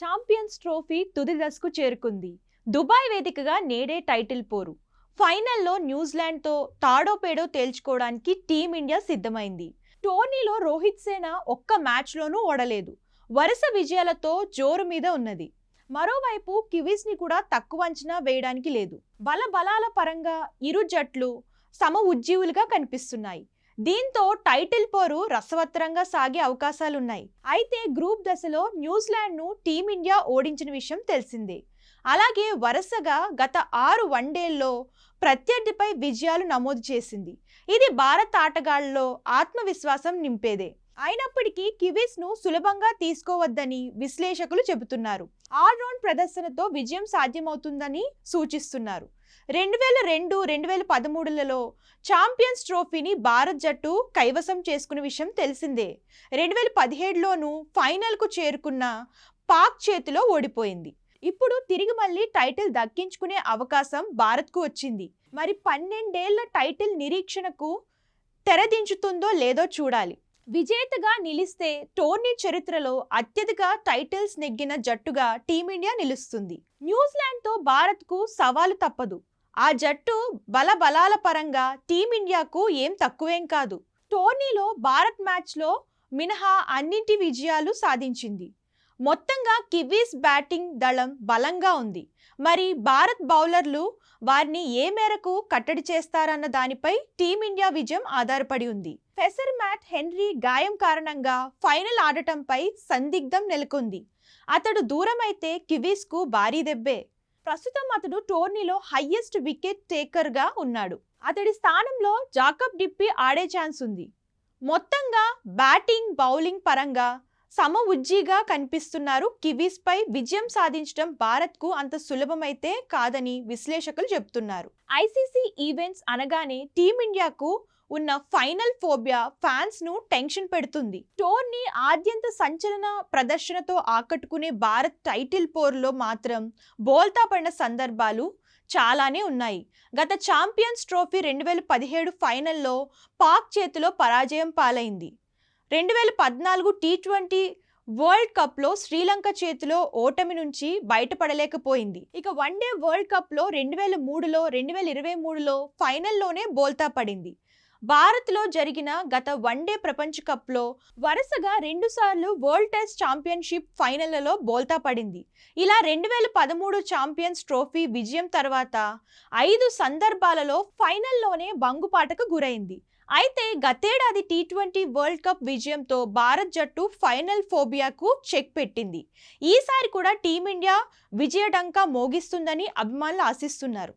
Champions trophy తుది దశకు చేరుకుంది. దుబాయ్ వేదికగా నేడే టైటిల్ పోరు. ఫైనల్లో న్యూజిలాండ్తో తాడో పేడో తేల్చుకోవడానికి టీమిండియా సిద్ధమైంది. టోర్నీలో రోహిత్ సేన ఒక్క మ్యాచ్లోనూ ఓడలేదు. వరుస విజయాలతో జోరు మీద ఉన్నది. మరోవైపు కివీస్ని కూడా తక్కువ అంచనా వేయడానికి లేదు. బలాల పరంగా ఇరు జట్లు సమ ఉజ్జీవులుగా కనిపిస్తున్నాయి. దీంతో టైటిల్ పోరు రసవత్తరంగా సాగే అవకాశాలున్నాయి. అయితే గ్రూప్ దశలో న్యూజిలాండ్ను టీమిండియా ఓడించిన విషయం తెలిసిందే. అలాగే వరుసగా గత 6 వన్డేల్లో ప్రత్యర్థిపై విజయాలు నమోదు చేసింది. ఇది భారత ఆటగాళ్లలో ఆత్మవిశ్వాసం నింపేదే. అయినప్పటికీ కివీస్ను సులభంగా తీసుకోవద్దని విశ్లేషకులు చెబుతున్నారు. ఆల్రౌండ్ ప్రదర్శనతో విజయం సాధ్యమవుతుందని సూచిస్తున్నారు. 2002, 2013లలో ఛాంపియన్స్ ట్రోఫీని భారత్ జట్టు కైవసం చేసుకున్న విషయం తెలిసిందే. 2017లోనూ ఫైనల్కు చేరుకున్న పాక్ చేతిలో ఓడిపోయింది. ఇప్పుడు తిరిగి మళ్ళీ టైటిల్ దక్కించుకునే అవకాశం భారత్కు వచ్చింది. మరి 12 ఏళ్ల టైటిల్ నిరీక్షణకు తెరదించుతుందో లేదో చూడాలి. విజేతగా నిలిస్తే టోర్నీ చరిత్రలో అత్యధిక టైటిల్స్ నెగ్గిన జట్టుగా టీమిండియా నిలుస్తుంది. న్యూజిలాండ్తో భారత్కు సవాలు తప్పదు. ఆ జట్టు బలాల పరంగా టీమిండియాకు ఏం తక్కువేం కాదు. టోర్నీలో భారత్ మ్యాచ్లో మినహా అన్నింటి విజయాలు సాధించింది. మొత్తంగా కివీస్ బ్యాటింగ్ దళం బలంగా ఉంది. మరి భారత్ బౌలర్లు వారిని ఏ మేరకు కట్టడి చేస్తారన్న దానిపై టీమిండియా విజయం ఆధారపడి ఉంది. పేసర్ మ్యాట్ హెన్రీ గాయం కారణంగా ఫైనల్ ఆడటంపై సందిగ్ధం నెలకొంది. అతడు దూరమైతే కివీస్కు భారీ దెబ్బే. ప్రస్తుతం అతడు టోర్నీలో హైయెస్ట్ వికెట్ టేకర్గా ఉన్నాడు. అతడి స్థానంలో జాకబ్ డిప్పి ఆడే ఛాన్స్ ఉంది. మొత్తంగా బ్యాటింగ్ బౌలింగ్ పరంగా సమ ఉజ్జీగా కనిపిస్తున్నారు. కివీస్ పై విజయం సాధించడం భారత్కు అంత సులభమైతే కాదని విశ్లేషకులు చెబుతున్నారు. ఐసీసీ ఈవెంట్స్ అనగానే టీమిండియాకు ఉన్న ఫైనల్ ఫోబియా ఫ్యాన్స్ ను టెన్షన్ పెడుతుంది. టోర్నీ ఆద్యంత సంచలన ప్రదర్శనతో ఆకట్టుకునే భారత్ టైటిల్ పోరులో మాత్రం బోల్తా పడిన సందర్భాలు చాలానే ఉన్నాయి. గత ఛాంపియన్స్ ట్రోఫీ 2017 ఫైనల్లో పాక్ చేతిలో పరాజయం పాలైంది. 2014 టీ20 వరల్డ్ కప్లో శ్రీలంక చేతిలో ఓటమి నుంచి బయటపడలేకపోయింది. ఇక వన్డే వరల్డ్ కప్లో 2003లో 2023లో ఫైనల్లోనే బోల్తా పడింది. భారత్లో జరిగిన గత వన్డే ప్రపంచ కప్లో వరుసగా 2 సార్లు వరల్డ్ టెస్ట్ ఛాంపియన్షిప్ ఫైనళ్లలో బోల్తా పడింది. ఇలా 2013 ఛాంపియన్స్ ట్రోఫీ విజయం తర్వాత 5 సందర్భాలలో ఫైనల్లోనే బంగుపాటకు గురైంది. అయితే గతేడాది టీ20 వరల్డ్ కప్ విజయంతో భారత్ జట్టు ఫైనల్ ఫోబియాకు చెక్ పెట్టింది. ఈసారి కూడా టీమిండియా విజయడంకా మోగిస్తుందని అభిమానులు ఆశిస్తున్నారు.